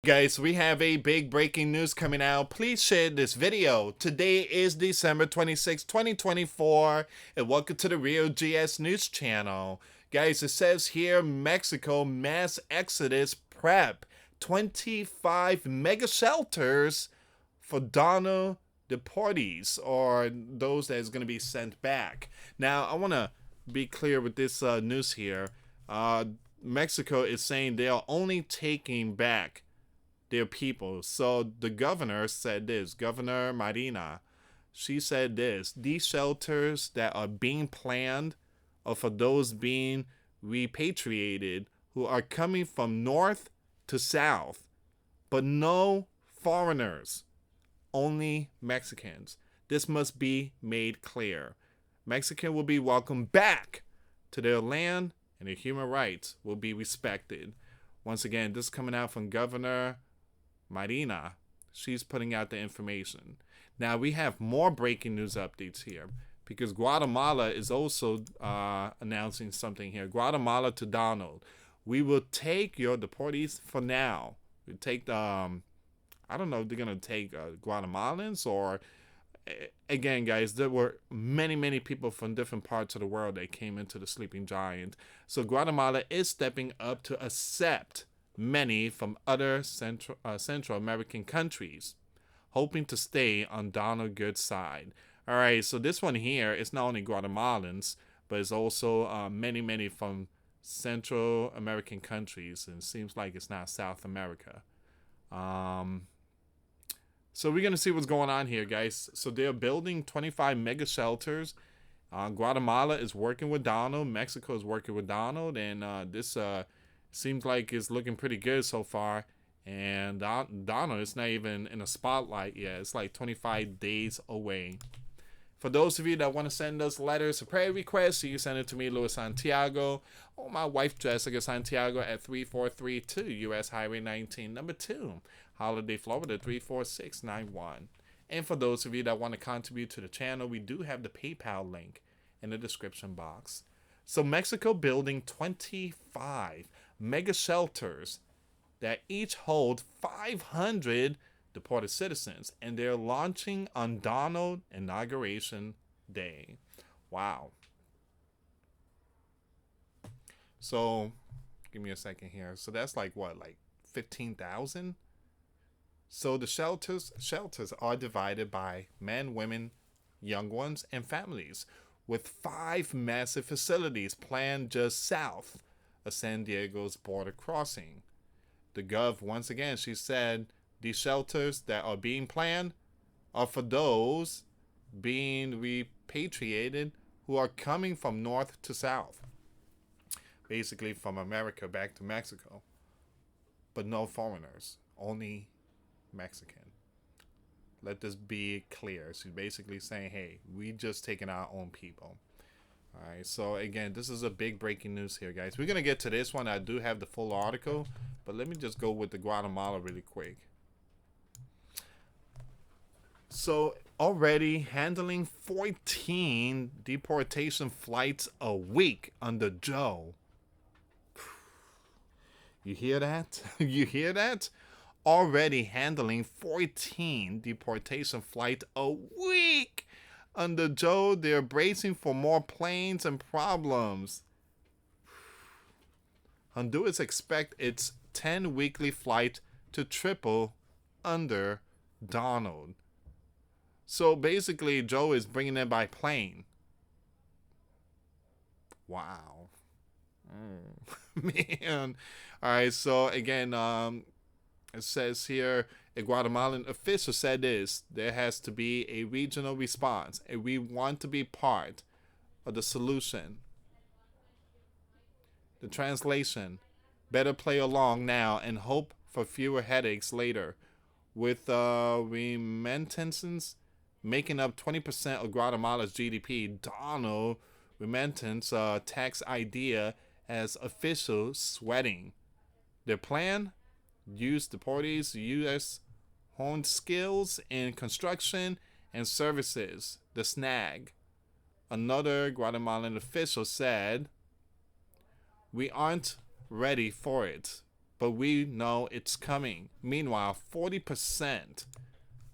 Guys, we have a big breaking news coming out. Please share this video. Today is December 26, 2024, and welcome to the Real GS News channel. Guys, it says here Mexico mass exodus prep 25 mega shelters for Donald deportees, or those that is going to be sent back. Now, I want to be clear with this news here. Mexico is saying they are only taking back their people. So the governor said this, Governor Marina, she said this: these shelters that are being planned are for those being repatriated who are coming from north to south, but no foreigners, only Mexicans. This must be made clear. Mexican will be welcomed back to their land and their human rights will be respected. Once again, this is coming out from Governor Marina. She's putting out the information. Now we have more breaking news updates here because Guatemala is also announcing something here. Guatemala to Donald: we will take your deportees for now. We take the I don't know if they're gonna take Guatemalans or again, guys, there were many people from different parts of the world that came into the Sleeping Giant. So Guatemala is stepping up to accept many from other Central American countries, hoping to stay on Donald Good's side. All right, so this one here is not only Guatemalans, but it's also many from Central American countries, and it seems like it's not South America. So we're going to see what's going on here, guys. So they're building 25 mega shelters. Guatemala is working with Donald. Mexico is working with Donald, and this seems like it's looking pretty good so far. And Donald is not even in a spotlight yet. It's like 25 days away. For those of you that want to send us letters or prayer requests, you send it to me, US Santiago, or my wife, Jessica Santiago, at 3432 US Highway 19, number 2, Holiday, Florida, 34691. And for those of you that want to contribute to the channel, we do have the PayPal link in the description box. So Mexico building 25 mega shelters that each hold 500 deported citizens, and they're launching on Donald inauguration day. Wow. So give me a second here. So that's like what, like 15,000? So the shelters are divided by men, women, young ones, and families, with 5 massive facilities planned just south of San Diego's border crossing. The Gov, once again, she said these shelters that are being planned are for those being repatriated who are coming from north to south, basically from America back to Mexico, but no foreigners, only Mexican. Let this be clear. She's basically saying, hey, we just taking our own people. All right, so again, this is a big breaking news here, guys. We're going to get to this one. I do have the full article, but let me just go with the Guatemala really quick. So already handling 14 deportation flights a week under Joe. You hear that? You hear that? Already handling 14 deportation flights a week under Joe. They're bracing for more planes and problems. Honduras expect its 10 weekly flight to triple under Donald. So basically, Joe is bringing them by plane. Wow. Man. All right, so again, it says here, a Guatemalan official said this: there has to be a regional response, and we want to be part of the solution. The translation: better play along now and hope for fewer headaches later. With remittances making up 20% of Guatemala's GDP, Donald remittance tax idea has officials sweating. Their plan: use deportees' U.S. honed skills in construction and services. The snag: another Guatemalan official said, we aren't ready for it. but we know it's coming. Meanwhile, 40%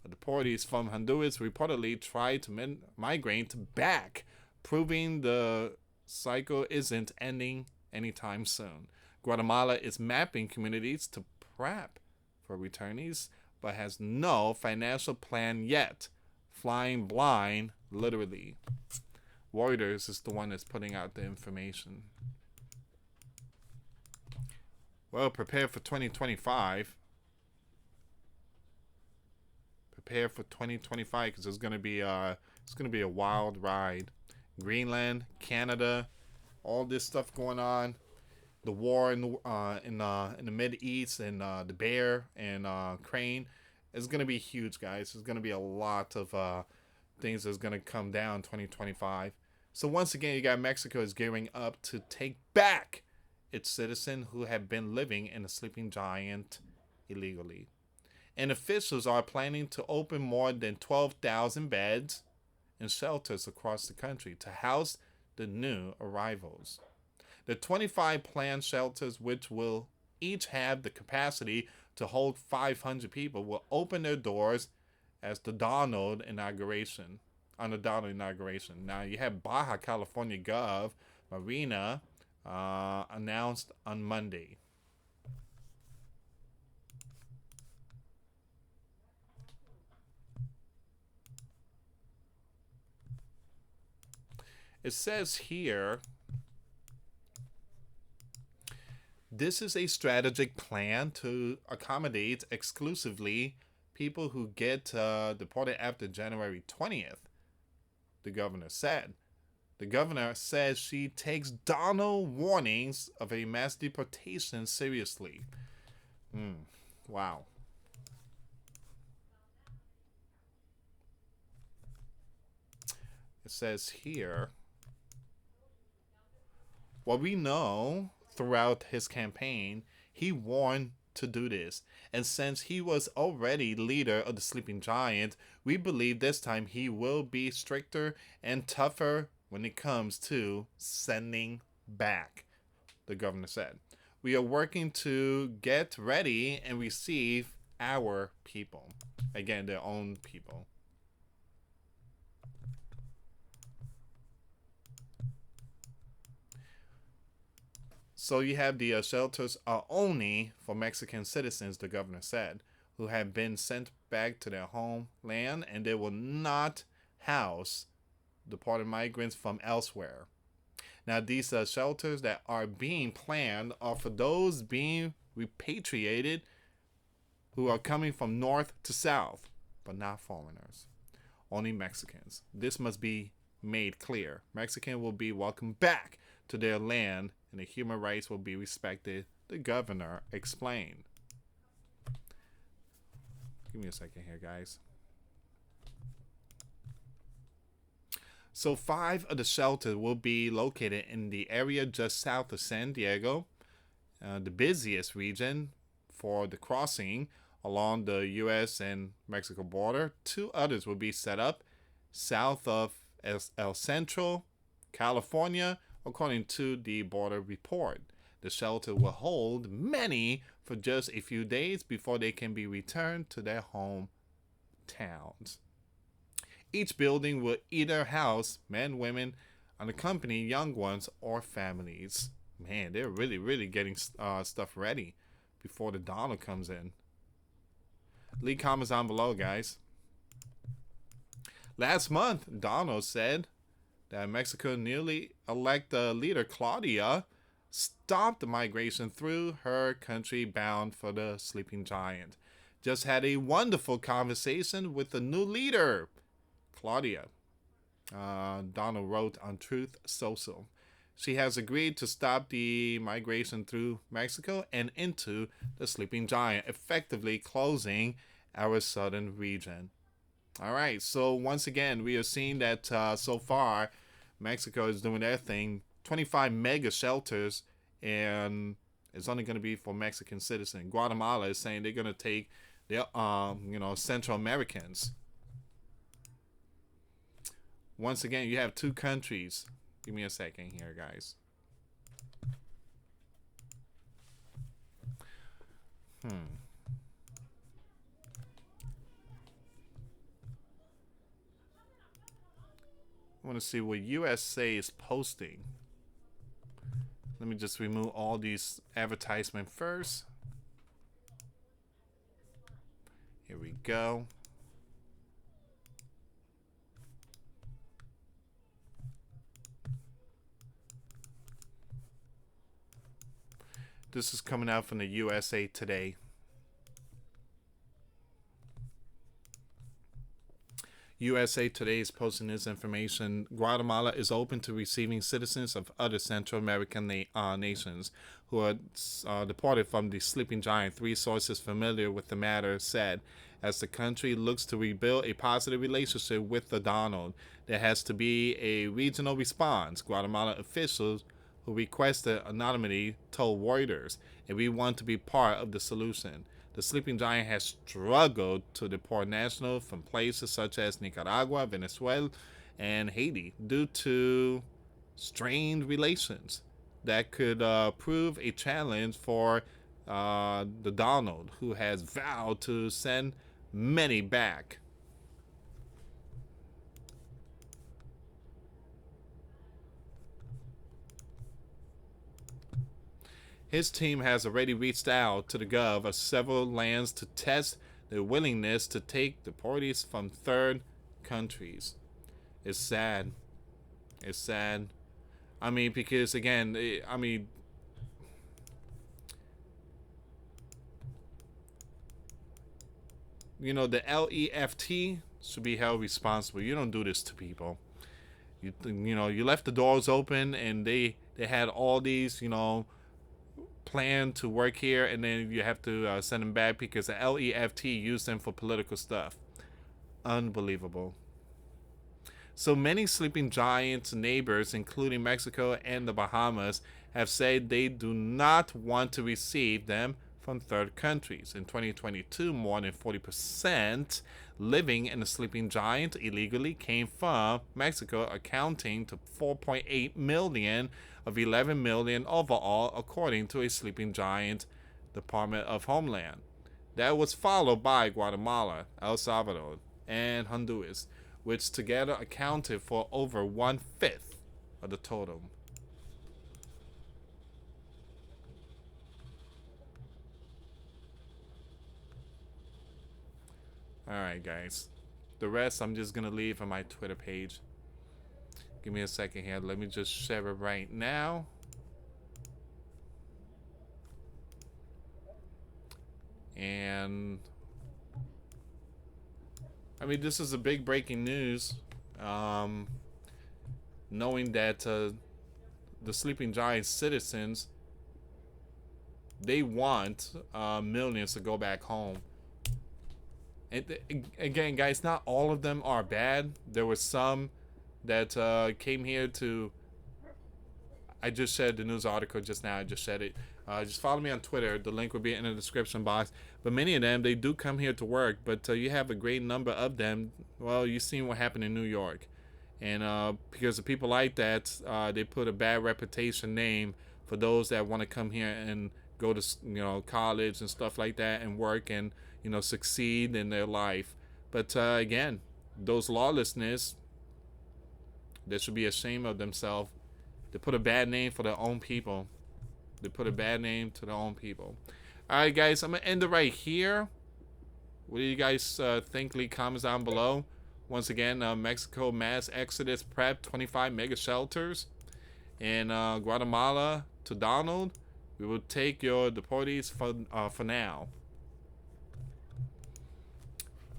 of deportees from Honduras reportedly tried to migrate back, proving the cycle isn't ending anytime soon. Guatemala is mapping communities to prep for returnees, but has no financial plan yet. Flying blind, literally. Reuters is the one that's putting out the information. Well, prepare for 2025. Prepare for 2025 because it's gonna be a wild ride. Greenland, Canada, all this stuff going on. The war in the Mid East and the bear and crane is gonna be huge, guys. There's gonna be a lot of things that's gonna come down 2025. So once again, you got Mexico is gearing up to take back its citizens who have been living in a sleeping giant illegally. And officials are planning to open more than 12,000 beds and shelters across the country to house the new arrivals. The 25 planned shelters, which will each have the capacity to hold 500 people, will open their doors as the Donald inauguration. On the Donald inauguration. Now you have Baja California Gov Marina announced on Monday. It says here, this is a strategic plan to accommodate exclusively people who get deported after January 20th, the governor said. The governor says she takes Donald warnings of a mass deportation seriously. Wow. It says here, well, we know throughout his campaign, he warned to do this. And since he was already leader of the sleeping giant, we believe this time he will be stricter and tougher when it comes to sending back, the governor said. We are working to get ready and receive our people. Again, their own people. So you have the shelters are only for Mexican citizens, the governor said, who have been sent back to their homeland, and they will not house deported migrants from elsewhere. Now, these shelters that are being planned are for those being repatriated who are coming from north to south, but not foreigners. Only Mexicans. This must be made clear. Mexicans will be welcomed back to their land and the human rights will be respected, the governor explained. Give me a second here, guys. So 5 of the shelters will be located in the area just south of Santiago, the busiest region for the crossing along the US and Mexico border. 2 others will be set up south of El Centro, California, according to the border report. The shelter will hold many for just a few days before they can be returned to their home towns. Each building will either house men, women, unaccompanied young ones, or families. Man, they're really getting stuff ready before the Donald comes in. Leave comments down below, guys. Last month, Donald said that Mexico newly elected leader Claudia stopped the migration through her country bound for the sleeping giant. Just had a wonderful conversation with the new leader, Claudia. Donald wrote on Truth Social. She has agreed to stop the migration through Mexico and into the sleeping giant, effectively closing our southern region. All right, so once again, we are seeing that so far, Mexico is doing their thing. 25 mega shelters, and it's only going to be for Mexican citizens. Guatemala is saying they're going to take their, Central Americans. Once again, you have 2 countries. Give me a second here, guys. I want to see what USA is posting. Let me just remove all these advertisements first. Here we go. This is coming out from the USA Today. USA Today is posting this information. Guatemala is open to receiving citizens of other Central American nations who are deported from the sleeping giant. Three sources familiar with the matter said, as the country looks to rebuild a positive relationship with the Donald, there has to be a regional response. Guatemala officials who requested anonymity told Reuters, and we want to be part of the solution. The sleeping giant has struggled to deport nationals from places such as Nicaragua, Venezuela, and Haiti due to strained relations that could prove a challenge for the Donald, who has vowed to send many back. His team has already reached out to the gov of several lands to test their willingness to take deportees from third countries. It's sad. It's sad. I mean, because again, the LEFT should be held responsible. You don't do this to people. You left the doors open, and they had all these, plan to work here, and then you have to send them back because the LEFT used them for political stuff. Unbelievable. So many sleeping giants neighbors, including Mexico and the Bahamas, have said they do not want to receive them from third countries. In 2022, more than 40% living in the sleeping giant illegally came from Mexico, accounting to 4.8 million of 11 million overall, according to a sleeping giant Department of Homeland. That was followed by Guatemala, El Salvador, and Honduras, which together accounted for over 1/5 of the total. Alright, guys. The rest I'm just going to leave on my Twitter page. Give me a second here. Let me just share it right now. And I mean, this is a big breaking news. Knowing that the sleeping giant citizens, they want millions to go back home. And again, guys, not all of them are bad. There were some that came here to... I just shared the news article just now. I just shared it. Just follow me on Twitter. The link will be in the description box. But many of them, they do come here to work. But you have a great number of them. Well, you've seen what happened in New York. And because of people like that, they put a bad reputation name for those that want to come here and go to college and stuff like that and work and succeed in their life. But again, those lawlessness, they should be ashamed of themselves. They put a bad name for their own people. They put a bad name to their own people. Alright, guys, I'm going to end it right here. What do you guys think? Leave comments down below. Once again, Mexico mass exodus prep, 25 mega shelters. In Guatemala, to Donald, we will take your deportees for now.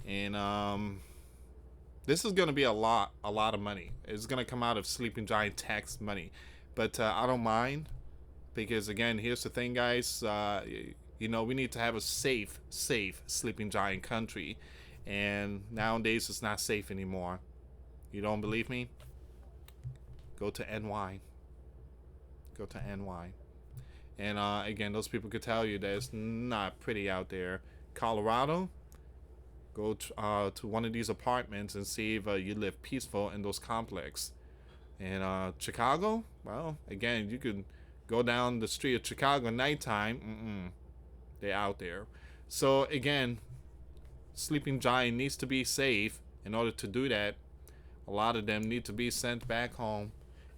And this is going to be a lot of money. It's going to come out of sleeping giant tax money. But I don't mind. Because again, here's the thing, guys. We need to have a safe sleeping giant country. And nowadays, it's not safe anymore. You don't believe me? Go to NY. Go to NY. And again, those people could tell you that it's not pretty out there. Colorado, go to one of these apartments and see if you live peaceful in those complexes. And Chicago, well, again, you could go down the street of Chicago at nighttime. They're out there. So again, Sleeping Giant needs to be safe. In order to do that, a lot of them need to be sent back home.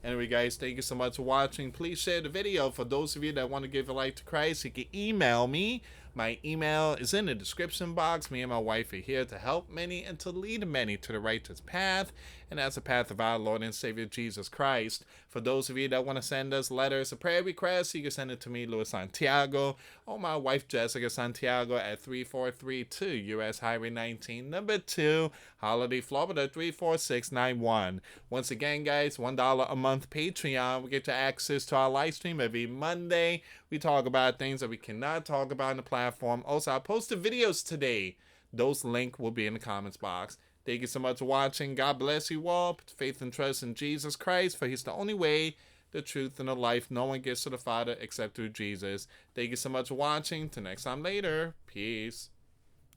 Anyway, guys, thank you so much for watching. Please share the video. For those of you that want to give a life to Christ, you can email me. My email is in the description box. Me and my wife are here to help many and to lead many to the righteous path, and that's the path of our Lord and Savior Jesus Christ. For those of you that want to send us letters or prayer requests, you can send it to me, US Santiago, or my wife, Jessica Santiago, at 3432 US Highway 19, number 2, Holiday, Florida 34691. Once again, guys, $1 a month Patreon. We get you access to our live stream every Monday. We talk about things that we cannot talk about in the platform. Also, I posted videos today. Those links will be in the comments box. Thank you so much for watching. God bless you all. Put faith and trust in Jesus Christ, for He's the only way, the truth, and the life. No one gets to the Father except through Jesus. Thank you so much for watching. Till next time later. Peace.